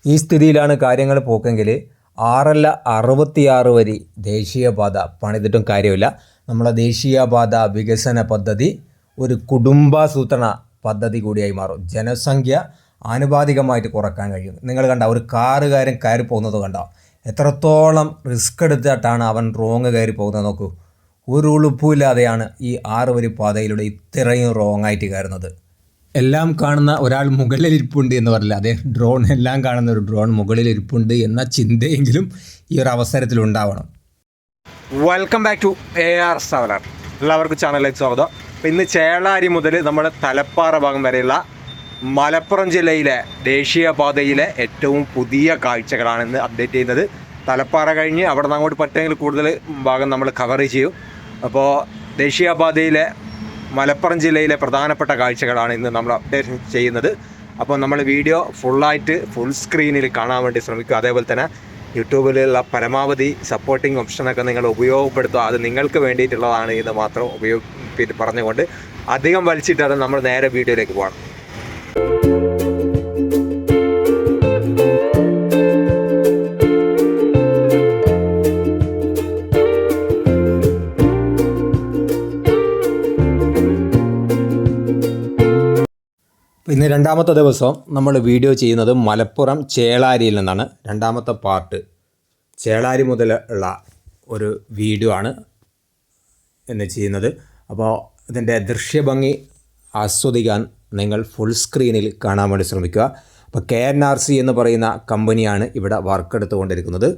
ഈ സ്ഥിതിയിലാണ് കാര്യങ്ങൾ പോക്കെങ്കിൽ 6 അല്ല 66 വരി ദേശീയപാത പണിതിട്ടും കാര്യമില്ല. നമ്മളെ ദേശീയപാത വികസന പദ്ധതി ഒരു കുടുംബാസൂത്രണ പദ്ധതി കൂടിയായി മാറും. ജനസംഖ്യ ആനുപാതികമായിട്ട് കുറക്കാൻ കഴിയും. നിങ്ങൾ കണ്ട ഒരു കാറുകാരൻ കയറി പോകുന്നത് കണ്ടോ? എത്രത്തോളം റിസ്ക് എടുത്തിട്ടാണ് അവൻ റോങ് കയറി പോകുന്നത് നോക്കൂ. ഒരു ഉളുപ്പുമില്ലാതെയാണ് ഈ 6 വരി പാതയിലൂടെ ഇത്രയും റോങ് ആയിട്ട് കയറുന്നത്. എല്ലാം കാണുന്ന ഒരാൾ മുകളിൽ ഇരിപ്പുണ്ട് എന്ന് പറയില്ല, അതേ ഡ്രോൺ എല്ലാം കാണുന്ന ഒരു ഡ്രോൺ മുകളിൽ ഇരിപ്പുണ്ട് എന്ന ചിന്തയെങ്കിലും ഈ ഒരു അവസരത്തിൽ ഉണ്ടാവണം. Welcome back to AR traveller. എല്ലാവർക്കും ചാനലിലേക്ക് സ്വാഗതം. അപ്പോൾ ഇന്ന് ചേളാരി മുതൽ നമ്മുടെ തലപ്പാറ ഭാഗം വരെയുള്ള മലപ്പുറം ജില്ലയിലെ ദേശീയപാതയിലെ ഏറ്റവും പുതിയ കാഴ്ചകളാണ് ഇന്ന് അപ്ഡേറ്റ് ചെയ്യുന്നത്. തലപ്പാറ കഴിഞ്ഞ് അവിടെ നിന്ന് അങ്ങോട്ട് പറ്റുമെങ്കിൽ കൂടുതൽ ഭാഗം നമ്മൾ കവർ ചെയ്യും. അപ്പോൾ ദേശീയപാതയിലെ മലപ്പുറം ജില്ലയിലെ പ്രധാനപ്പെട്ട കാഴ്ചകളാണ് ഇന്ന് നമ്മൾ അപ്ഡേറ്റ് ചെയ്യുന്നത്. അപ്പോൾ നമ്മൾ വീഡിയോ ഫുൾ സ്ക്രീനിൽ കാണാൻ വേണ്ടി ശ്രമിക്കുക. അതേപോലെ തന്നെ യൂട്യൂബിലുള്ള പരമാവധി സപ്പോർട്ടിങ് ഓപ്ഷനൊക്കെ നിങ്ങൾ ഉപയോഗപ്പെടുത്തുക. അത് നിങ്ങൾക്ക് വേണ്ടിയിട്ടുള്ളതാണ് എന്ന് മാത്രം പറഞ്ഞുകൊണ്ട് അധികം വലിച്ചിട്ടാണ് നമ്മൾ നേരെ വീഡിയോയിലേക്ക് പോകണം. ഇന്ന് രണ്ടാമത്തെ ദിവസം നമ്മൾ വീഡിയോ ചെയ്യുന്നത് മലപ്പുറം ചേളാരിയിൽ നിന്നാണ്. രണ്ടാമത്തെ പാർട്ട് ചേളാരി മുതലുള്ള ഒരു വീഡിയോ ആണ് ഇന്ന് ചെയ്യുന്നത്. അപ്പോൾ ഇതിൻ്റെ ദൃശ്യഭംഗി ആസ്വദിക്കാൻ നിങ്ങൾ ഫുൾ സ്ക്രീനിൽ കാണാൻ വേണ്ടി ശ്രമിക്കുക. അപ്പോൾ KNRC എന്ന് പറയുന്ന കമ്പനിയാണ് ഇവിടെ വർക്ക് എടുത്തുകൊണ്ടിരിക്കുന്നത്.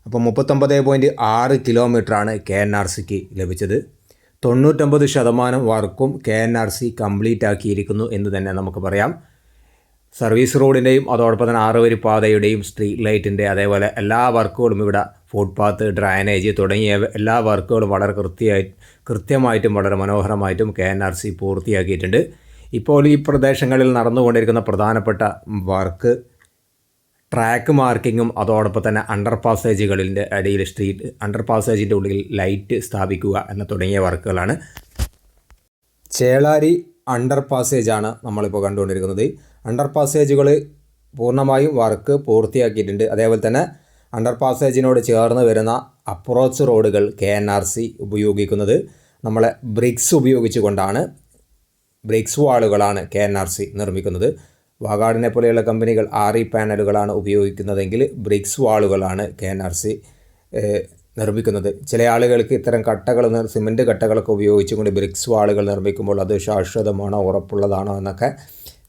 അപ്പോൾ 39.6 കിലോമീറ്ററാണ് KNRCക്ക് ലഭിച്ചത്. 99% വർക്കും KNRC കംപ്ലീറ്റ് ആക്കിയിരിക്കുന്നു എന്ന് തന്നെ നമുക്ക് പറയാം. സർവീസ് റോഡിൻ്റെയും അതോടൊപ്പം തന്നെ 6 വരി പാതയുടെയും സ്ട്രീറ്റ് ലൈറ്റിൻ്റെ അതേപോലെ എല്ലാ വർക്കുകളും ഇവിടെ ഫുട്പാത്ത്, ഡ്രൈനേജ് തുടങ്ങിയ എല്ലാ വർക്കുകളും വളരെ കൃത്യമായിട്ടും വളരെ മനോഹരമായിട്ടും KNRC പൂർത്തിയാക്കിയിട്ടുണ്ട്. ഇപ്പോൾ ഈ പ്രദേശങ്ങളിൽ നടന്നുകൊണ്ടിരിക്കുന്ന പ്രധാനപ്പെട്ട വർക്ക് ട്രാക്ക് മാർക്കിങ്ങും അതോടൊപ്പം തന്നെ അണ്ടർ പാസേജുകളിൻ്റെ ഇടയിൽ അണ്ടർ പാസേജിൻ്റെ ഉള്ളിൽ ലൈറ്റ് സ്ഥാപിക്കുക എന്ന തുടങ്ങിയ വർക്കുകളാണ്. ചേളാരി അണ്ടർ പാസേജാണ് നമ്മളിപ്പോൾ കണ്ടുകൊണ്ടിരിക്കുന്നത്. അണ്ടർ പാസേജുകൾ പൂർണ്ണമായും വർക്ക് പൂർത്തിയാക്കിയിട്ടുണ്ട്. അതേപോലെ തന്നെ അണ്ടർ പാസേജിനോട് ചേർന്ന് വരുന്ന അപ്രോച്ച് റോഡുകൾ KNRC ഉപയോഗിക്കുന്നത് നമ്മളെ ബ്രിക്സ് ഉപയോഗിച്ചുകൊണ്ടാണ്. ബ്രിക്സ് വാളുകളാണ് KNRC നിർമ്മിക്കുന്നത്. വാഗാർഡിനെ പോലെയുള്ള കമ്പനികൾ RE പാനലുകളാണ് ഉപയോഗിക്കുന്നതെങ്കിൽ ബ്രിക്സ് വാളുകളാണ് KNRC നിർമ്മിക്കുന്നത്. ചില ആളുകൾക്ക് ഇത്തരം കട്ടകൾ സിമൻറ്റ് കട്ടകളൊക്കെ ഉപയോഗിച്ചുകൊണ്ട് ബ്രിക്സ് വാളുകൾ നിർമ്മിക്കുമ്പോൾ അത് ശാശ്വതമാണോ ഉറപ്പുള്ളതാണോ എന്നൊക്കെ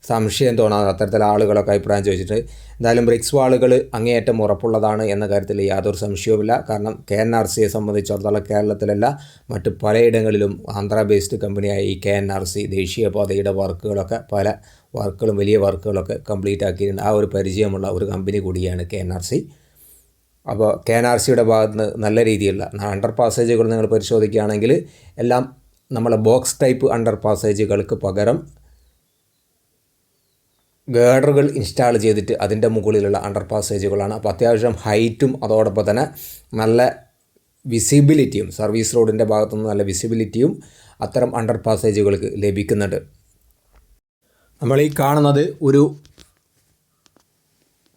സംശയം തോന്നാതെ അത്തരത്തിലുള്ള ആളുകളൊക്കെ അഭിപ്രായം ചോദിച്ചിട്ട് എന്തായാലും ബ്രിക്സ് വാളുകൾ അങ്ങേയറ്റം ഉറപ്പുള്ളതാണ് എന്ന കാര്യത്തിൽ യാതൊരു സംശയവുമില്ല. കാരണം KNRCയെ സംബന്ധിച്ചിടത്തോളം കേരളത്തിലല്ല മറ്റ് പലയിടങ്ങളിലും ആന്ധ്ര ബേസ്ഡ് കമ്പനിയായ ഈ KNRC ദേശീയപാതയുടെ വർക്കുകളൊക്കെ പല വർക്കുകളും വലിയ വർക്കുകളൊക്കെ കംപ്ലീറ്റ് ആക്കിയിട്ടുണ്ട്. ആ ഒരു പരിചയമുള്ള ഒരു കമ്പനി കൂടിയാണ് KNRC. അപ്പോൾ KNRCയുടെ ഭാഗത്ത് നിന്ന് നല്ല രീതിയിലുള്ള അണ്ടർ പാസേജുകൾ നിങ്ങൾ പരിശോധിക്കുകയാണെങ്കിൽ എല്ലാം നമ്മളെ ബോക്സ് ടൈപ്പ് അണ്ടർ പാസേജുകൾക്ക് പകരം ഗേഡറുകൾ ഇൻസ്റ്റാൾ ചെയ്തിട്ട് അതിൻ്റെ മുകളിലുള്ള അണ്ടർ പാസേജുകളാണ്. അപ്പോൾ അത്യാവശ്യം ഹൈറ്റും അതോടൊപ്പം തന്നെ നല്ല വിസിബിലിറ്റിയും സർവീസ് റോഡിൻ്റെ ഭാഗത്തുനിന്ന് നല്ല വിസിബിലിറ്റിയും അത്തരം അണ്ടർ പാസേജുകൾക്ക് ലഭിക്കുന്നുണ്ട്. നമ്മൾ ഈ കാണുന്നത് ഒരു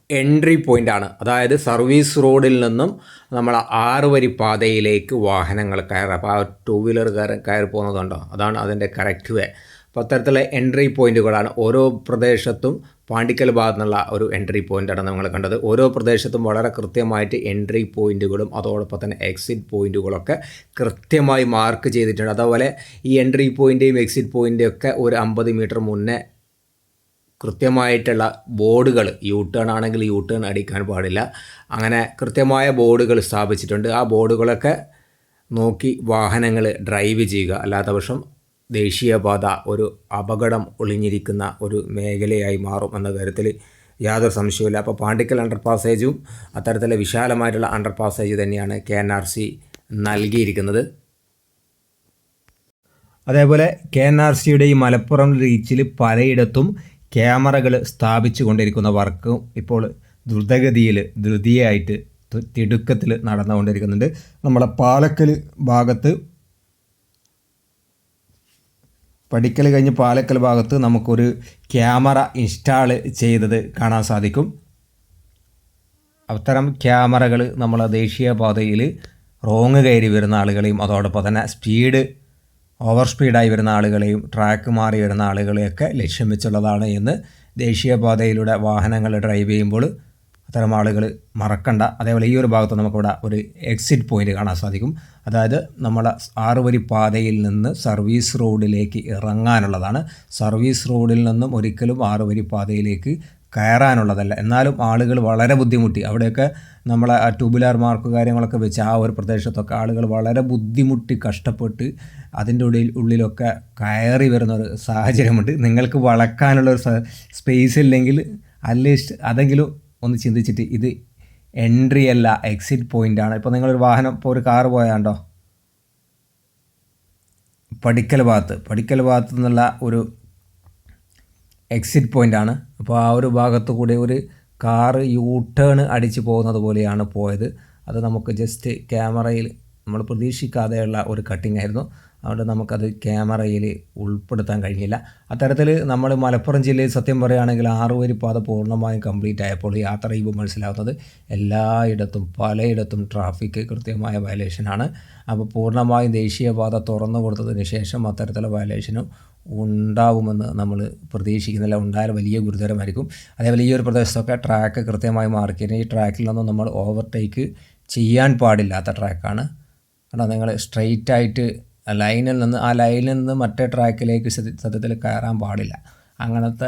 എൻട്രി പോയിൻ്റാണ്. അതായത് സർവീസ് റോഡിൽ നിന്നും നമ്മൾ 6 വരി പാതയിലേക്ക് വാഹനങ്ങൾ കയറുക. അപ്പോൾ ആ 2 വീലറുകാരൻ കയറി പോകുന്നതുണ്ടോ, അതാണ് അതിൻ്റെ കറക്റ്റ് വേ. അപ്പോൾ അത്തരത്തിലുള്ള എൻട്രി പോയിൻറ്റുകളാണ് ഓരോ പ്രദേശത്തും. പാണ്ടിക്കൽ ഭാഗത്തു നിന്നുള്ള ഒരു എൻട്രി പോയിൻ്റാണ് നമ്മൾ കണ്ടത്. ഓരോ പ്രദേശത്തും വളരെ കൃത്യമായിട്ട് എൻട്രി പോയിൻറ്റുകളും അതോടൊപ്പം തന്നെ എക്സിറ്റ് പോയിൻറ്റുകളൊക്കെ കൃത്യമായി മാർക്ക് ചെയ്തിട്ടുണ്ട്. അതുപോലെ ഈ എൻട്രി പോയിൻ്റെയും എക്സിറ്റ് പോയിൻ്റെയും ഒക്കെ ഒരു 50 മീറ്റർ മുന്നേ കൃത്യമായിട്ടുള്ള ബോർഡുകൾ, ടേൺ ആണെങ്കിൽ ടേൺ അടിക്കാൻ പാടില്ല, അങ്ങനെ കൃത്യമായ ബോർഡുകൾ സ്ഥാപിച്ചിട്ടുണ്ട്. ആ ബോർഡുകളൊക്കെ നോക്കി വാഹനങ്ങൾ ഡ്രൈവ് ചെയ്യുക. അല്ലാത്ത പക്ഷം ദേശീയപാത ഒരു അപകടം ഒളിഞ്ഞിരിക്കുന്ന ഒരു മേഖലയായി മാറും എന്ന കാര്യത്തിൽ യാതൊരു സംശയമില്ല. അപ്പോൾ പാണ്ടിക്കൽ അണ്ടർ പാസേജും അത്തരത്തിലെ വിശാലമായിട്ടുള്ള അണ്ടർ പാസേജ് തന്നെയാണ് KNRC നൽകിയിരിക്കുന്നത്. അതേപോലെ KNRCയുടെ ഈ മലപ്പുറം റീച്ചിൽ പലയിടത്തും ക്യാമറകൾ സ്ഥാപിച്ചു കൊണ്ടിരിക്കുന്ന വർക്കും ഇപ്പോൾ ധൃതിയായിട്ട് തിടുക്കത്തിൽ നടന്നുകൊണ്ടിരിക്കുന്നുണ്ട്. നമ്മളെ പാലക്കൽ ഭാഗത്ത് പടിക്കൽ കഴിഞ്ഞ് പാലക്കൽ ഭാഗത്ത് നമുക്കൊരു ക്യാമറ ഇൻസ്റ്റാൾ ചെയ്തത് കാണാൻ സാധിക്കും. അത്തരം ക്യാമറകൾ നമ്മളെ ദേശീയപാതയിൽ റോങ് കയറി വരുന്ന ആളുകളെയും അതോടൊപ്പം തന്നെ ഓവർ സ്പീഡായി വരുന്ന ആളുകളെയും ട്രാക്ക് മാറി വരുന്ന ആളുകളെയൊക്കെ ലക്ഷ്യം വെച്ചുള്ളതാണ് എന്ന് ദേശീയപാതയിലൂടെ വാഹനങ്ങൾ ഡ്രൈവ് ചെയ്യുമ്പോൾ അത്തരം ആളുകൾ മറക്കണ്ട. അതേപോലെ ഈ ഒരു ഭാഗത്ത് നമുക്കിവിടെ ഒരു എക്സിറ്റ് പോയിൻ്റ് കാണാൻ സാധിക്കും. അതായത് നമ്മളെ 6 വരി പാതയിൽ നിന്ന് സർവീസ് റോഡിലേക്ക് ഇറങ്ങാനുള്ളതാണ്. സർവീസ് റോഡിൽ നിന്നും ഒരിക്കലും 6 വരി പാതയിലേക്ക് കയറാനുള്ളതല്ല. എന്നാലും ആളുകൾ വളരെ ബുദ്ധിമുട്ടി, അവിടെയൊക്കെ നമ്മളെ ആ ട്യൂബുലാർ മാർക്ക് കാര്യങ്ങളൊക്കെ വെച്ച് ആ ഒരു പ്രദേശത്തൊക്കെ ആളുകൾ വളരെ ബുദ്ധിമുട്ടി കഷ്ടപ്പെട്ട് അതിൻ്റെ ഉള്ളിലൊക്കെ കയറി വരുന്നൊരു സാഹചര്യമുണ്ട്. നിങ്ങൾക്ക് വളക്കാനുള്ളൊരു സ്പേസ് ഇല്ലെങ്കിൽ അറ്റ്ലീസ്റ്റ് അതെങ്കിലും ഒന്ന് ചിന്തിച്ചിട്ട്, ഇത് എൻട്രി അല്ല എക്സിറ്റ് പോയിൻ്റാണ്. ഇപ്പോൾ നിങ്ങളൊരു വാഹനം, ഇപ്പോൾ ഒരു കാറ് പോയാണ്ടോ പടിക്കൽ ഭാഗത്ത് നിന്നുള്ള ഒരു എക്സിറ്റ് പോയിൻ്റാണ്. അപ്പോൾ ആ ഒരു ഭാഗത്ത് കൂടെ ഒരു കാറ് യൂ ടേൺ അടിച്ച് പോകുന്നത് പോലെയാണ് പോയത്. അത് നമുക്ക് ജസ്റ്റ് ക്യാമറയിൽ നമ്മൾ പ്രതീക്ഷിക്കാതെയുള്ള ഒരു കട്ടിംഗ് ആയിരുന്നു. അതുകൊണ്ട് നമുക്കത് ക്യാമറയിൽ ഉൾപ്പെടുത്താൻ കഴിഞ്ഞില്ല. അത്തരത്തിൽ നമ്മൾ മലപ്പുറം ജില്ലയിൽ സത്യം പറയുകയാണെങ്കിൽ 6 വരി പാത പൂർണ്ണമായും കംപ്ലീറ്റ് ആയപ്പോൾ യാത്ര ചെയ്യുമ്പോൾ മനസ്സിലാവുന്നത് എല്ലായിടത്തും പലയിടത്തും ട്രാഫിക് കൃത്യമായ വയലേഷനാണ്. അപ്പോൾ പൂർണ്ണമായും ദേശീയപാത തുറന്നു കൊടുത്തതിന് ശേഷം അത്തരത്തിലുള്ള വയലേഷനും ഉണ്ടാവുമെന്ന് നമ്മൾ പ്രതീക്ഷിക്കുന്നില്ല. ഉണ്ടായാൽ വലിയ ഗുരുതരമായിരിക്കും. അതേപോലെ ഈ ഒരു പ്രദേശത്തൊക്കെ ട്രാക്ക് കൃത്യമായി മാർക്ക് ചെയ്യുന്നത്, ഈ ട്രാക്കിൽ നിന്നും നമ്മൾ ഓവർടേക്ക് ചെയ്യാൻ പാടില്ലാത്ത ട്രാക്കാണ്. കാരണം നിങ്ങൾ സ്ട്രെയിറ്റ് ആയിട്ട് ലൈനിൽ നിന്ന് മറ്റേ ട്രാക്കിലേക്ക് സത്യത്തിൽ കയറാൻ പാടില്ല. അങ്ങനത്തെ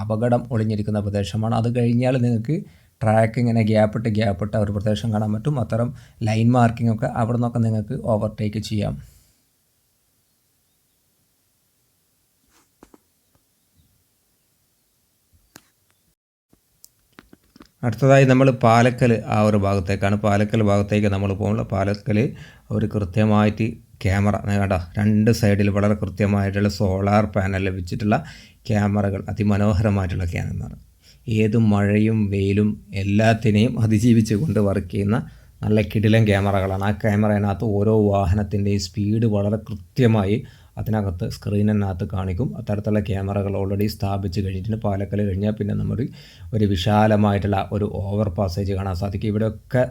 അപകടം ഒളിഞ്ഞിരിക്കുന്ന പ്രദേശമാണ്. അത് കഴിഞ്ഞാൽ നിങ്ങൾക്ക് ട്രാക്ക് ഇങ്ങനെ ഗ്യാപ്പിട്ട ഒരു പ്രദേശം കാണാൻ പറ്റും. അത്തരം ലൈൻ മാർക്കിംഗ് ഒക്കെ അവിടെ നിന്നൊക്കെ നിങ്ങൾക്ക് ഓവർടേക്ക് ചെയ്യാം. അടുത്തതായി നമ്മൾ പാലക്കൽ ആ ഒരു ഭാഗത്തേക്കാണ്. പാലക്കൽ ഭാഗത്തേക്ക് നമ്മൾ പോകുമ്പോൾ പാലക്കൽ ഒരു കൃത്യമായിട്ട് ക്യാമറ കേട്ടോ, 2 സൈഡിൽ വളരെ കൃത്യമായിട്ടുള്ള സോളാർ പാനൽ വെച്ചിട്ടുള്ള ക്യാമറകൾ, അതിമനോഹരമായിട്ടുള്ള ക്യാമറ, ഏത് മഴയും വെയിലും എല്ലാത്തിനെയും അതിജീവിച്ച് കൊണ്ട് വർക്ക് ചെയ്യുന്ന നല്ല കിടിലൻ ക്യാമറകളാണ്. ആ ക്യാമറയിനകത്ത് ഓരോ വാഹനത്തിൻ്റെയും സ്പീഡ് വളരെ കൃത്യമായി അതിനകത്ത് സ്ക്രീനിനകത്ത് കാണിക്കും. അത്തരത്തിലുള്ള ക്യാമറകൾ ഓൾറെഡി സ്ഥാപിച്ച് കഴിഞ്ഞിട്ടുണ്ട്. പാലക്കൽ കഴിഞ്ഞാൽ പിന്നെ നമ്മൾ ഒരു വിശാലമായിട്ടുള്ള ഒരു ഓവർ പാസേജ് കാണാൻ സാധിക്കും. ഇവിടെയൊക്കെ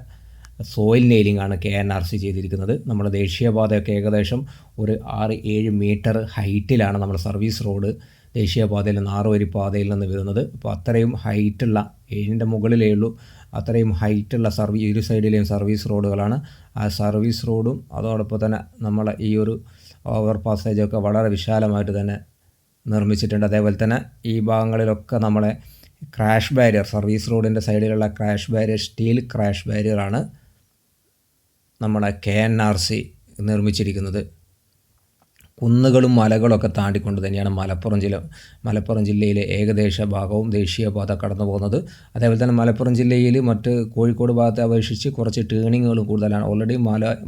സോയിൽ നെയിലിംഗ് ആണ് KNRC ചെയ്തിരിക്കുന്നത്. നമ്മുടെ ദേശീയപാതയൊക്കെ ഏകദേശം ഒരു 6-7 മീറ്റർ ഹൈറ്റിലാണ് നമ്മുടെ സർവീസ് റോഡ് ദേശീയപാതയിൽ നിന്ന് 6 വരി പാതയിൽ നിന്ന് വരുന്നത്. അപ്പോൾ അത്രയും ഹൈറ്റുള്ള, 7ൻ്റെ മുകളിലേ ഉള്ളൂ, അത്രയും ഹൈറ്റുള്ള ഇരു സൈഡിലെയും സർവീസ് റോഡുകളാണ്. ആ സർവീസ് റോഡും അതോടൊപ്പം തന്നെ നമ്മളെ ഈ ഒരു ഓവർ പാസേജൊക്കെ വളരെ വിശാലമായിട്ട് തന്നെ നിർമ്മിച്ചിട്ടുണ്ട്. അതേപോലെ തന്നെ ഈ ഭാഗങ്ങളിലൊക്കെ നമ്മളെ ക്രാഷ് ബാരിയർ, സർവീസ് റോഡിൻ്റെ സൈഡിലുള്ള ക്രാഷ് ബാരിയർ, സ്റ്റീൽ ക്രാഷ് ബാരിയറാണ് നമ്മളെ KNRC നിർമ്മിച്ചിരിക്കുന്നത്. കുന്നുകളും മലകളൊക്കെ താണ്ടിക്കൊണ്ട് തന്നെയാണ് മലപ്പുറം ജില്ലയിലെ ഏകദേശ ഭാഗവും ദേശീയപാത കടന്നു പോകുന്നത്. അതേപോലെ തന്നെ മലപ്പുറം ജില്ലയിൽ മറ്റ് കോഴിക്കോട് ഭാഗത്തെ അപേക്ഷിച്ച് കുറച്ച് ടേണിങ്ങുകളും കൂടുതലാണ്. ഓൾറെഡി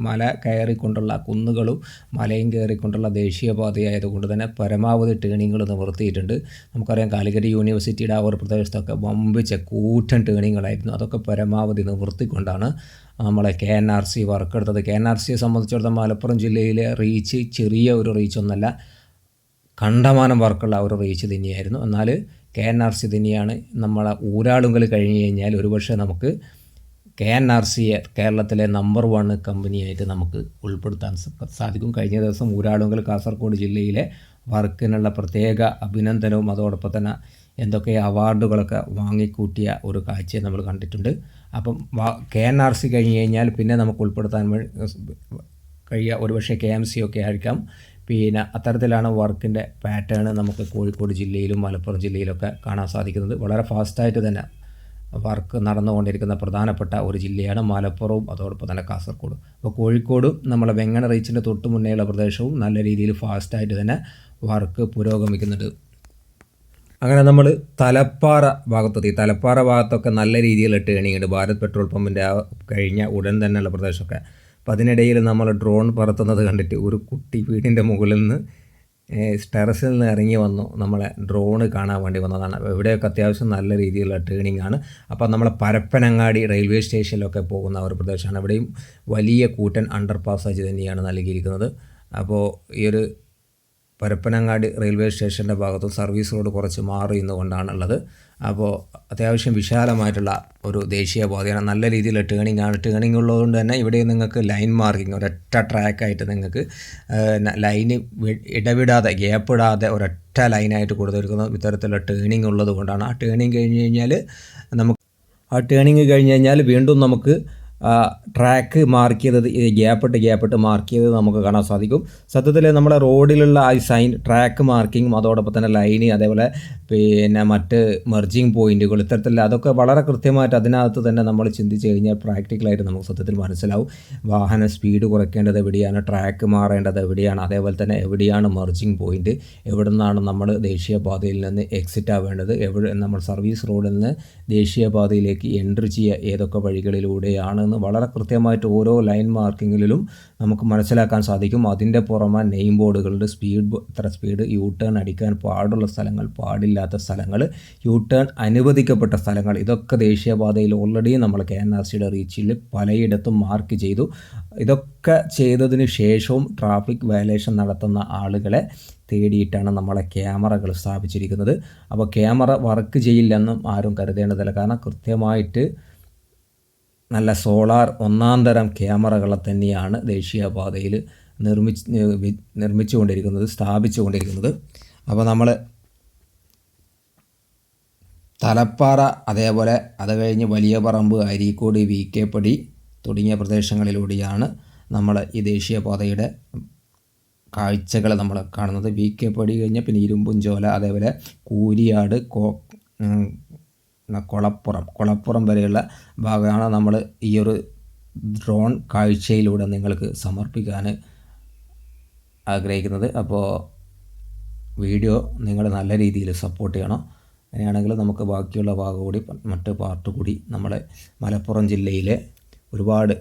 മല കയറിക്കൊണ്ടുള്ള, കുന്നുകളും മലയും കയറിക്കൊണ്ടുള്ള ദേശീയപാതയായതുകൊണ്ട് തന്നെ പരമാവധി ടേണിങ്ങുകൾ നിവർത്തിയിട്ടുണ്ട്. നമുക്കറിയാം കാലിക്കറ്റ് യൂണിവേഴ്സിറ്റിയുടെ ആ ഒരു പ്രദേശത്തൊക്കെ വമ്പിച്ച കൂറ്റൻ ടേണിങ്ങുകളായിരുന്നു. അതൊക്കെ പരമാവധി നിവർത്തിക്കൊണ്ടാണ് നമ്മളെ KNRC വർക്കെടുത്തത്. KNRCയെ സംബന്ധിച്ചിടത്തോളം മലപ്പുറം ജില്ലയിലെ റീച്ച് ചെറിയ ഒരു റീച്ചൊന്നല്ല, കണ്ടമാനം വർക്കുള്ള ഒരു റീച്ച് തന്നെയായിരുന്നു. എന്നാൽ KNRC തന്നെയാണ് നമ്മളെ ഊരാളുങ്കൽ കഴിഞ്ഞ് കഴിഞ്ഞാൽ ഒരുപക്ഷെ നമുക്ക് KNRCയെ കേരളത്തിലെ നമ്പർ 1 കമ്പനിയായിട്ട് നമുക്ക് ഉൾപ്പെടുത്താൻ സാധിക്കും. കഴിഞ്ഞ ദിവസം ഊരാളുങ്കൽ കാസർഗോഡ് ജില്ലയിലെ വർക്കിനുള്ള പ്രത്യേക അഭിനന്ദനവും അതോടൊപ്പം തന്നെ എന്തൊക്കെ അവാർഡുകളൊക്കെ വാങ്ങിക്കൂട്ടിയ ഒരു കാഴ്ചയെ നമ്മൾ കണ്ടിട്ടുണ്ട്. അപ്പം KNRC കഴിഞ്ഞ് കഴിഞ്ഞാൽ പിന്നെ നമുക്ക് ഉൾപ്പെടുത്താൻ കഴിയുക ഒരുപക്ഷെ KMC ഒക്കെ ആയിരിക്കാം. പിന്നെ അത്തരത്തിലാണ് വർക്കിൻ്റെ പാറ്റേൺ നമുക്ക് കോഴിക്കോട് ജില്ലയിലും മലപ്പുറം ജില്ലയിലൊക്കെ കാണാൻ സാധിക്കുന്നത്. വളരെ ഫാസ്റ്റായിട്ട് തന്നെ വർക്ക് നടന്നുകൊണ്ടിരിക്കുന്ന പ്രധാനപ്പെട്ട ഒരു ജില്ലയാണ് മലപ്പുറവും അതോടൊപ്പം തന്നെ കാസർഗോഡും. അപ്പോൾ കോഴിക്കോടും നമ്മളെ വെങ്ങണ റീച്ചിൻ്റെ തൊട്ട് മുന്നേയുള്ള പ്രദേശവും നല്ല രീതിയിൽ ഫാസ്റ്റായിട്ട് തന്നെ വർക്ക് പുരോഗമിക്കുന്നുണ്ട്. അങ്ങനെ നമ്മൾ തലപ്പാറ ഭാഗത്തെത്തി. തലപ്പാറ ഭാഗത്തൊക്കെ നല്ല രീതിയിലുള്ള ടേണിംഗ് ഉണ്ട്. ഭാരത് പെട്രോൾ പമ്പിൻ്റെ ആ കഴിഞ്ഞ ഉടൻ തന്നെയുള്ള പ്രദേശമൊക്കെ. അപ്പോൾ അതിനിടയിൽ നമ്മൾ ഡ്രോൺ പറത്തുന്നത് കണ്ടിട്ട് ഒരു കുട്ടി വീടിൻ്റെ മുകളിൽ നിന്ന് ടെറസിൽ നിന്ന് ഇറങ്ങി വന്നു നമ്മളെ ഡ്രോണ് കാണാൻ വേണ്ടി വന്നതാണ്. ഇവിടെയൊക്കെ അത്യാവശ്യം നല്ല രീതിയിലുള്ള ടേണിംഗ് ആണ്. അപ്പോൾ നമ്മളെ പരപ്പനങ്ങാടി റെയിൽവേ സ്റ്റേഷനിലൊക്കെ പോകുന്ന ഒരു പ്രദേശമാണ്. ഇവിടെയും വലിയ കൂറ്റൻ അണ്ടർ പാസേജ് തന്നെയാണ് നൽകിയിരിക്കുന്നത്. അപ്പോൾ ഈ ഒരു പരപ്പനങ്ങാടി റെയിൽവേ സ്റ്റേഷൻ്റെ ഭാഗത്തും സർവീസ് റോഡ് കുറച്ച് മാറി നിന്നുകൊണ്ടാണുള്ളത്. അപ്പോൾ അത്യാവശ്യം വിശാലമായിട്ടുള്ള ഒരു ദേശീയപാതയാണ്. നല്ല രീതിയിലുള്ള ടേണിംഗ് ആണ്. ടേണിംഗ് ഉള്ളതുകൊണ്ട് തന്നെ ഇവിടെ നിങ്ങൾക്ക് ലൈൻ മാർക്കിംഗ് ഒരൊറ്റ ട്രാക്കായിട്ട് നിങ്ങൾക്ക് ലൈന് ഇടവിടാതെ ഗ്യാപ്പിടാതെ ഒരൊറ്റ ലൈനായിട്ട് കൊടുത്തിരിക്കുന്ന ഇത്തരത്തിലുള്ള ടേണിംഗ് ഉള്ളത് കൊണ്ടാണ്. ആ ടേണിംഗ് കഴിഞ്ഞ് കഴിഞ്ഞാൽ വീണ്ടും നമുക്ക് ട്രാക്ക് മാർക്ക് ചെയ്തത് ഗ്യാപ്പിട്ട് മാർക്ക് ചെയ്തത് നമുക്ക് കാണാൻ സാധിക്കും. സത്യത്തിൽ നമ്മുടെ റോഡിലുള്ള ആ സൈൻ ട്രാക്ക് മാർക്കിങ്ങും അതോടൊപ്പം തന്നെ ലൈന് അതേപോലെ പിന്നെ മറ്റ് മെർജിങ് പോയിൻറ്റുകൾ ഇത്തരത്തിലുള്ള അതൊക്കെ വളരെ കൃത്യമായിട്ട് അതിനകത്ത് തന്നെ നമ്മൾ ചിന്തിച്ച് കഴിഞ്ഞാൽ പ്രാക്ടിക്കലായിട്ട് നമുക്ക് സത്യത്തിൽ മനസ്സിലാവും. വാഹന സ്പീഡ് കുറയ്ക്കേണ്ടത് എവിടെയാണ്, ട്രാക്ക് മാറേണ്ടത് എവിടെയാണ്, അതേപോലെ തന്നെ എവിടെയാണ് മെർജിങ് പോയിൻറ്റ്, എവിടെ നിന്നാണ് നമ്മൾ ദേശീയപാതയിൽ നിന്ന് എക്സിറ്റ് ആവേണ്ടത്, നമ്മൾ സർവീസ് റോഡിൽ നിന്ന് ദേശീയപാതയിലേക്ക് എൻട്രി ചെയ്യുക ഏതൊക്കെ വഴികളിലൂടെയാണ് വളരെ കൃത്യമായിട്ട് ഓരോ ലൈൻ മാർക്കിങ്ങിലും നമുക്ക് മനസ്സിലാക്കാൻ സാധിക്കും. അതിൻ്റെ പുറമെ നെയിം ബോർഡുകളുടെ ഇത്ര സ്പീഡ്, യു ടേൺ അടിക്കാൻ പാടുള്ള സ്ഥലങ്ങൾ, പാടില്ലാത്ത സ്ഥലങ്ങൾ, യു ടേൺ അനുവദിക്കപ്പെട്ട സ്ഥലങ്ങൾ, ഇതൊക്കെ ദേശീയപാതയിൽ ഓൾറെഡി നമ്മൾ KNRCയുടെ റീച്ചിൽ പലയിടത്തും മാർക്ക് ചെയ്തു. ഇതൊക്കെ ചെയ്തതിന് ശേഷവും ട്രാഫിക് വയലേഷൻ നടത്തുന്ന ആളുകളെ തേടിയിട്ടാണ് നമ്മളെ ക്യാമറകൾ സ്ഥാപിച്ചിരിക്കുന്നത്. അപ്പോൾ ക്യാമറ വർക്ക് ചെയ്യില്ലെന്നും ആരും കരുതേണ്ടതില്ല. കാരണം കൃത്യമായിട്ട് നല്ല സോളാർ ഒന്നാം തരം ക്യാമറകളെ തന്നെയാണ് ദേശീയപാതയിൽ നിർമ്മിച്ചുകൊണ്ടിരിക്കുന്നത്, സ്ഥാപിച്ചുകൊണ്ടിരിക്കുന്നത്. അപ്പോൾ നമ്മൾ തലപ്പാറ, അതേപോലെ അത് കഴിഞ്ഞ് വലിയ പറമ്പ്, അരീക്കോട്, VK പടി തുടങ്ങിയ പ്രദേശങ്ങളിലൂടെയാണ് നമ്മൾ ഈ ദേശീയപാതയുടെ കാഴ്ചകൾ നമ്മൾ കാണുന്നത്. VK പടി കഴിഞ്ഞാൽ പിന്നെ ഇരുമ്പുംചോല, അതേപോലെ കൂരിയാട്, കൊളപ്പുറം വരെയുള്ള ഭാഗമാണ് നമ്മൾ ഈ ഒരു ഡ്രോൺ കാഴ്ചയിലൂടെ നിങ്ങൾക്ക് സമർപ്പിക്കാൻ ആഗ്രഹിക്കുന്നത്. അപ്പോൾ വീഡിയോ നിങ്ങൾ നല്ല രീതിയിൽ സപ്പോർട്ട് ചെയ്യണം. അങ്ങനെയാണെങ്കിൽ നമുക്ക് ബാക്കിയുള്ള ഭാഗം കൂടി മറ്റ് പാർട്ട് കൂടി നമ്മളെ മലപ്പുറം ജില്ലയിലെ ഒരുപാട്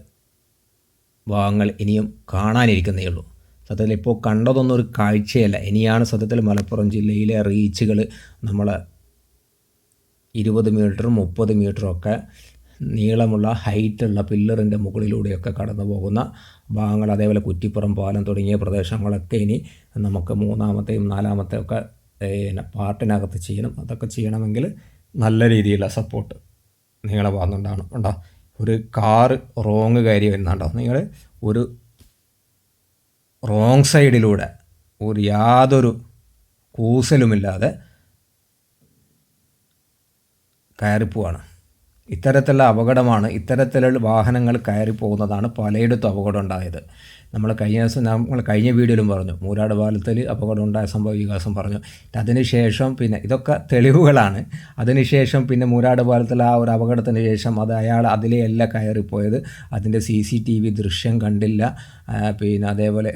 ഭാഗങ്ങൾ ഇനിയും കാണാനിരിക്കുന്നേ ഉള്ളൂ. സത്യത്തിൽ ഇപ്പോൾ കണ്ടതൊന്നും ഒരു കാഴ്ചയല്ല. ഇനിയാണ് സത്യത്തിൽ മലപ്പുറം ജില്ലയിലെ റീച്ചുകൾ നമ്മൾ 20 മീറ്ററും 30 മീറ്ററും ഒക്കെ നീളമുള്ള ഹൈറ്റുള്ള പില്ലറിൻ്റെ മുകളിലൂടെയൊക്കെ കടന്നു പോകുന്ന ഭാഗങ്ങൾ, അതേപോലെ കുറ്റിപ്പുറം പാലം തുടങ്ങിയ പ്രദേശങ്ങളൊക്കെ ഇനി നമുക്ക് 3-ാമത്തെയും 4-ാമത്തെയും ഒക്കെ പാർട്ടിനകത്ത് ചെയ്യണം. അതൊക്കെ ചെയ്യണമെങ്കിൽ നല്ല രീതിയിലുള്ള സപ്പോർട്ട് നിങ്ങളെ ഭാഗത്തുണ്ടാകണം. ഉണ്ടോ, ഒരു കാറ് റോങ് കയറി വരുന്നുണ്ടോ, നിങ്ങൾ ഒരു റോങ് സൈഡിലൂടെ യാതൊരു കൂസലുമില്ലാതെ കയറിപ്പോവാണ്. ഇത്തരത്തിലുള്ള അപകടമാണ്, ഇത്തരത്തിലുള്ള വാഹനങ്ങൾ കയറിപ്പോകുന്നതാണ് പലയിടത്തും അപകടം ഉണ്ടായത്. നമ്മൾ കഴിഞ്ഞ വീഡിയോയിലും പറഞ്ഞു, മൂരാട് പാലത്തിൽ അപകടം ഉണ്ടായ സംഭവ വികാസം പറഞ്ഞു. അതിനുശേഷം പിന്നെ ഇതൊക്കെ തെളിവുകളാണ്. അതിനുശേഷം പിന്നെ മൂരാട് പാലത്തിൽ ആ ഒരു അപകടത്തിന് ശേഷം അയാൾ അതിലെയല്ല കയറിപ്പോയത്, അതിൻ്റെ CCTV ദൃശ്യം കണ്ടില്ല, പിന്നെ അതേപോലെ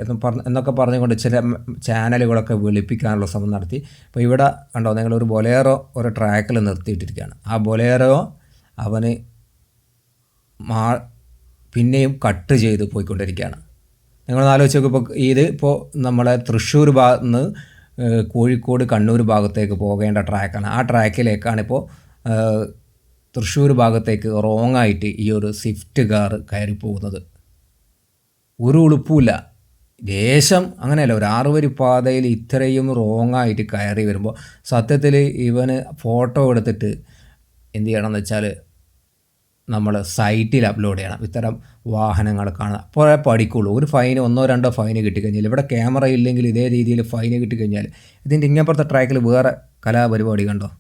എന്നൊക്കെ പറഞ്ഞുകൊണ്ട് ചില ചാനലുകളൊക്കെ വെളുപ്പിക്കാനുള്ള ശ്രമം നടത്തി. അപ്പോൾ ഇവിടെ കണ്ടോ, നിങ്ങളൊരു ബൊലേറോ ഒരു ട്രാക്കിൽ നിർത്തിയിട്ടിരിക്കുകയാണ്. ആ ബൊലേറോ അവന് പിന്നെയും കട്ട് ചെയ്ത് പോയിക്കൊണ്ടിരിക്കുകയാണ്. നിങ്ങളൊന്ന് ആലോചിച്ച് നോക്കുമ്പോൾ ഇപ്പോൾ നമ്മളെ തൃശ്ശൂർ ഭാഗത്ത് നിന്ന് കോഴിക്കോട് കണ്ണൂർ ഭാഗത്തേക്ക് പോകേണ്ട ട്രാക്കാണ്. ആ ട്രാക്കിലേക്കാണിപ്പോൾ തൃശ്ശൂർ ഭാഗത്തേക്ക് റോങ്ങായിട്ട് ഈ ഒരു സ്വിഫ്റ്റ് കാർ കയറി പോകുന്നത്. ഒരു ഉളുപ്പുമില്ല. ദേശം അങ്ങനെയല്ല, ഒരു 6 വരി പാതയിൽ ഇത്രയും റോങ്ങായിട്ട് കയറി വരുമ്പോൾ സത്യത്തിൽ ഇവന് ഫോട്ടോ എടുത്തിട്ട് എന്ത് ചെയ്യണമെന്ന് വെച്ചാൽ നമ്മൾ സൈറ്റിൽ അപ്ലോഡ് ചെയ്യണം. ഇത്തരം വാഹനങ്ങൾ കാണുക, അപ്പോഴേ പഠിക്കുള്ളൂ. ഒരു ഫൈന് 1-2 ഫൈന് കിട്ടിക്കഴിഞ്ഞാൽ, ഇവിടെ ക്യാമറ ഇല്ലെങ്കിൽ ഇതേ രീതിയിൽ ഫൈന് കിട്ടിക്കഴിഞ്ഞാൽ, ഇതിൻ്റെ ഇങ്ങപ്പുറത്തെ ട്രാക്കിൽ വേറെ കലാപരിപാടി കണ്ടോ,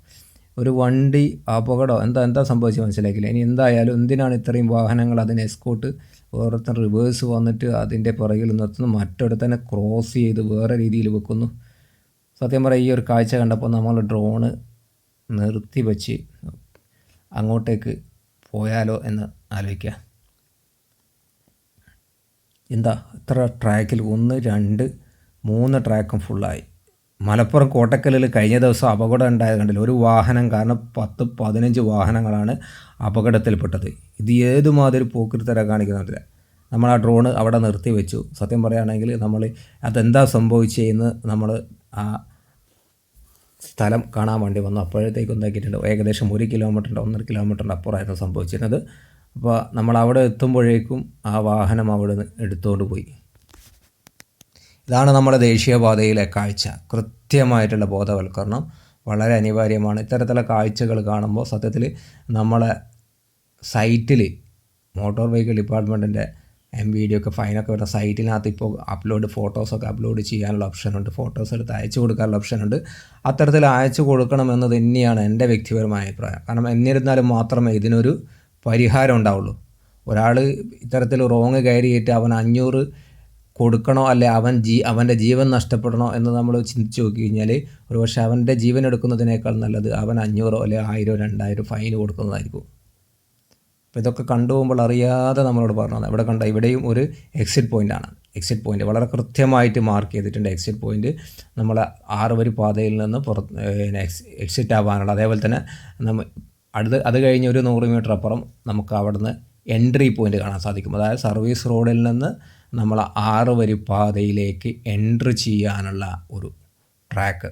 ഒരു വണ്ടി അപകടം എന്താ സംഭവിച്ച് മനസ്സിലാക്കില്ല. ഇനി എന്തായാലും എന്തിനാണ് ഇത്രയും വാഹനങ്ങൾ അതിന് എസ്കോട്ട് ഓരോരുത്തർ റിവേഴ്സ് വന്നിട്ട് അതിൻ്റെ പുറകിൽ നിർത്തുന്നു, മറ്റൊരുത്തന്നെ ക്രോസ് ചെയ്ത് വേറെ രീതിയിൽ വെക്കുന്നു. സത്യം പറയാം, ഈ ഒരു കാഴ്ച കണ്ടപ്പോൾ നമ്മൾ ഡ്രോണ് നിർത്തി വച്ച് അങ്ങോട്ടേക്ക് പോയാലോ എന്ന് ആലോചിക്കുക. എന്താ ഇത്ര ട്രാക്കിൽ 1, 2, 3 ട്രാക്കും ഫുള്ളായി. മലപ്പുറം കോട്ടക്കലിൽ കഴിഞ്ഞ ദിവസം അപകടം ഉണ്ടായത് കണ്ടില്ല. ഒരു വാഹനം കാരണം 10-15 വാഹനങ്ങളാണ് അപകടത്തിൽപ്പെട്ടത്. ഇത് ഏതുമാതിരി പോക്കിരിത്തര കാണിക്കുന്നില്ല. നമ്മൾ ആ ഡ്രോണ് അവിടെ നിർത്തി വെച്ചു. സത്യം പറയുകയാണെങ്കിൽ നമ്മൾ അതെന്താ സംഭവിച്ചതെന്ന് നമ്മൾ ആ സ്ഥലം കാണാൻ വേണ്ടി വന്നു. അപ്പോഴത്തേക്ക് എന്താക്കിയിട്ടുണ്ട്, ഏകദേശം 1 കിലോമീറ്ററിൻ്റെ 1.5 കിലോമീറ്ററിൻ്റെ അപ്പുറമായിരുന്നു സംഭവിച്ചിരുന്നത്. അപ്പോൾ നമ്മൾ അവിടെ എത്തുമ്പോഴേക്കും ആ വാഹനം അവിടെ നിന്ന് എടുത്തുകൊണ്ട് പോയി. ഇതാണ് നമ്മുടെ ദേശീയപാതയിലെ കാഴ്ച. കൃത്യമായിട്ടുള്ള ബോധവൽക്കരണം വളരെ അനിവാര്യമാണ്. ഇത്തരത്തിലുള്ള കാഴ്ചകൾ കാണുമ്പോൾ സത്യത്തിൽ നമ്മളെ സൈറ്റിൽ മോട്ടോർ വെഹിക്കിൾ ഡിപ്പാർട്ട്മെൻറ്റിൻ്റെ MVD ഒക്കെ ഫൈനൊക്കെ വരുന്ന സൈറ്റിനകത്ത് ഇപ്പോൾ ഫോട്ടോസൊക്കെ അപ്ലോഡ് ചെയ്യാനുള്ള ഓപ്ഷനുണ്ട്, ഫോട്ടോസ് എടുത്ത് അയച്ചു കൊടുക്കാനുള്ള ഓപ്ഷനുണ്ട്. അത്തരത്തിൽ അയച്ചു കൊടുക്കണമെന്ന് തന്നെയാണ് എൻ്റെ വ്യക്തിപരമായ അഭിപ്രായം. കാരണം എന്നിരുന്നാലും മാത്രമേ ഇതിനൊരു പരിഹാരം ഉണ്ടാവുള്ളൂ. ഒരാൾ ഇത്തരത്തിൽ റോങ് കയറിയിട്ട് അവൻ 500 കൊടുക്കണോ അല്ലെ അവൻ്റെ ജീവൻ നഷ്ടപ്പെടണോ എന്ന് നമ്മൾ ചിന്തിച്ച് നോക്കി കഴിഞ്ഞാൽ ഒരുപക്ഷെ അവൻ്റെ ജീവൻ എടുക്കുന്നതിനേക്കാൾ നല്ലത് അവൻ 500 അല്ലെങ്കിൽ 1000 2000 ഫൈൻ കൊടുക്കുന്നതായിരിക്കും. അപ്പോൾ ഇതൊക്കെ കണ്ടുപോകുമ്പോൾ അറിയാതെ നമ്മളോട് പറഞ്ഞത് ഇവിടെ കണ്ട ഇവിടെയും ഒരു എക്സിറ്റ് പോയിൻ്റ് വളരെ കൃത്യമായിട്ട് മാർക്ക് ചെയ്തിട്ടുണ്ട്. എക്സിറ്റ് പോയിൻ്റ് നമ്മൾ 6 വരി പാതയിൽ നിന്ന് എക്സിറ്റ് ആവാനുള്ള, അതേപോലെ തന്നെ അത് കഴിഞ്ഞ് ഒരു 100 മീറ്റർ അപ്പുറം നമുക്ക് അവിടുന്ന് എൻട്രി പോയിൻ്റ് കാണാൻ സാധിക്കും. അതായത് സർവീസ് റോഡിൽ നിന്ന് നമ്മൾ 6 വരി പാതയിലേക്ക് എൻട്രി ചെയ്യാനുള്ള ഒരു ട്രാക്ക്.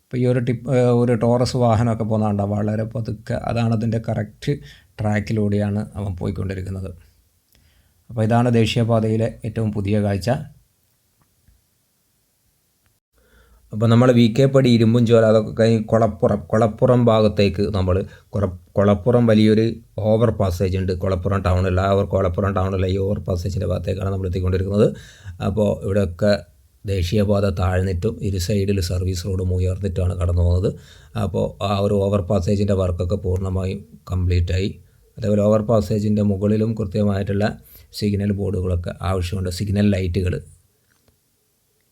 ഇപ്പോൾ ഈ ഒരു ടോറസ് വാഹനമൊക്കെ പോകുന്നതുകൊണ്ട് വളരെ പതുക്കെ, അതാണ് അതിൻ്റെ കറക്റ്റ് ട്രാക്കിലൂടെയാണ് അവൻ പോയിക്കൊണ്ടിരിക്കുന്നത്. അപ്പോൾ ഇതാണ് ദേശീയപാതയിലെ ഏറ്റവും പുതിയ കാഴ്ച. അപ്പോൾ നമ്മൾ VK പടി ഇരുമ്പുംചോല അതൊക്കെ കഴിഞ്ഞ് കൊളപ്പുറം ഭാഗത്തേക്ക് നമ്മൾ കൊളപ്പുറം വലിയൊരു ഓവർ പാസേജ് ഉണ്ട്. കൊളപ്പുറം ടൗണിലെ ഈ ഓവർ പാസേജിൻ്റെ ഭാഗത്തേക്കാണ് നമ്മൾ എത്തിക്കൊണ്ടിരിക്കുന്നത്. അപ്പോൾ ഇവിടെയൊക്കെ ദേശീയപാത താഴ്ന്നിട്ടും ഇരു സൈഡിൽ സർവീസ് റോഡും ഉയർന്നിട്ടാണ് കടന്നു പോകുന്നത്. അപ്പോൾ ആ ഒരു ഓവർ പാസേജിൻ്റെ വർക്കൊക്കെ പൂർണ്ണമായും കംപ്ലീറ്റായി. അതേപോലെ ഓവർ പാസേജിൻ്റെ മുകളിലും കൃത്യമായിട്ടുള്ള സിഗ്നൽ ബോർഡുകളൊക്കെ ആവശ്യമുണ്ട്, സിഗ്നൽ ലൈറ്റുകൾ.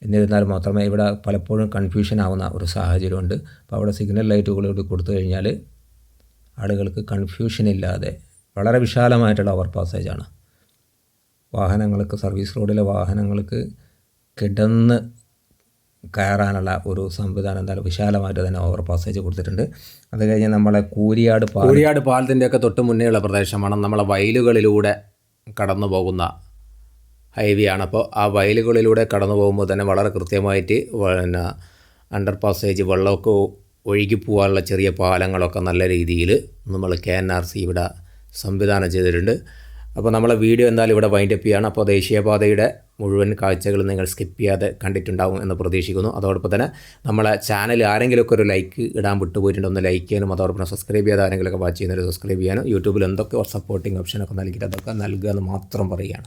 എന്നിരുന്നാൽ മാത്രമേ ഇവിടെ പലപ്പോഴും കൺഫ്യൂഷൻ ആവുന്ന ഒരു സാഹചര്യമുണ്ട്. അപ്പോൾ അവിടെ സിഗ്നൽ ലൈറ്റുകൾ കൂടി കൊടുത്തു കഴിഞ്ഞാൽ ആളുകൾക്ക് കൺഫ്യൂഷൻ ഇല്ലാതെ വളരെ വിശാലമായിട്ടുള്ള ഓവർ പാസേജാണ്. സർവീസ് റോഡിലെ വാഹനങ്ങൾക്ക് കിടന്ന് കയറാനുള്ള ഒരു സംവിധാനം എന്തായാലും വിശാലമായിട്ട് തന്നെ ഓവർ പാസേജ് കൊടുത്തിട്ടുണ്ട്. അത് കഴിഞ്ഞ് നമ്മളെ കൂരിയാട് പാലത്തിൻ്റെയൊക്കെ തൊട്ട് മുന്നേയുള്ള പ്രദേശമാണ്. നമ്മളെ വയലുകളിലൂടെ കടന്നു പോകുന്ന ഹൈവേ ആണ്. അപ്പോൾ ആ വയലുകളിലൂടെ കടന്നു പോകുമ്പോൾ തന്നെ വളരെ കൃത്യമായിട്ട് അണ്ടർ പാസേജ് വെള്ളമൊക്കെ ഒഴുകി പോകാനുള്ള ചെറിയ പാലങ്ങളൊക്കെ നല്ല രീതിയിൽ നമ്മൾ KNRC ഇവിടെ സംവിധാനം ചെയ്തിട്ടുണ്ട്. അപ്പോൾ നമ്മളെ വീഡിയോ എന്തായാലും ഇവിടെ വൈൻഡപ്പ് ചെയ്യുകയാണ്. അപ്പോൾ ദേശീയപാതയുടെ മുഴുവൻ കാഴ്ചകൾ നിങ്ങൾ സ്കിപ്പ് ചെയ്യാതെ കണ്ടിട്ടുണ്ടാകും എന്ന് പ്രതീക്ഷിക്കുന്നു. അതോടൊപ്പം തന്നെ നമ്മളെ ചാനൽ ആരെങ്കിലുമൊക്കെ ഒരു ലൈക്ക് ഇടാൻ വിട്ടുപോയിട്ടുണ്ട്, ഒന്ന് ലൈക്ക് ചെയ്യാനും അതോടൊപ്പം സബ്സ്ക്രൈബ് ചെയ്യാതെ ആരെങ്കിലുമൊക്കെ വാച്ച് ചെയ്യുന്നവർ സബ്സ്ക്രൈബ് ചെയ്യാനും യൂട്യൂബിൽ എന്തൊക്കെ സപ്പോർട്ടിങ് ഓപ്ഷനൊക്കെ നൽകിയിട്ട് അതൊക്കെ നൽകുക എന്ന് മാത്രം പറയുകയാണ്.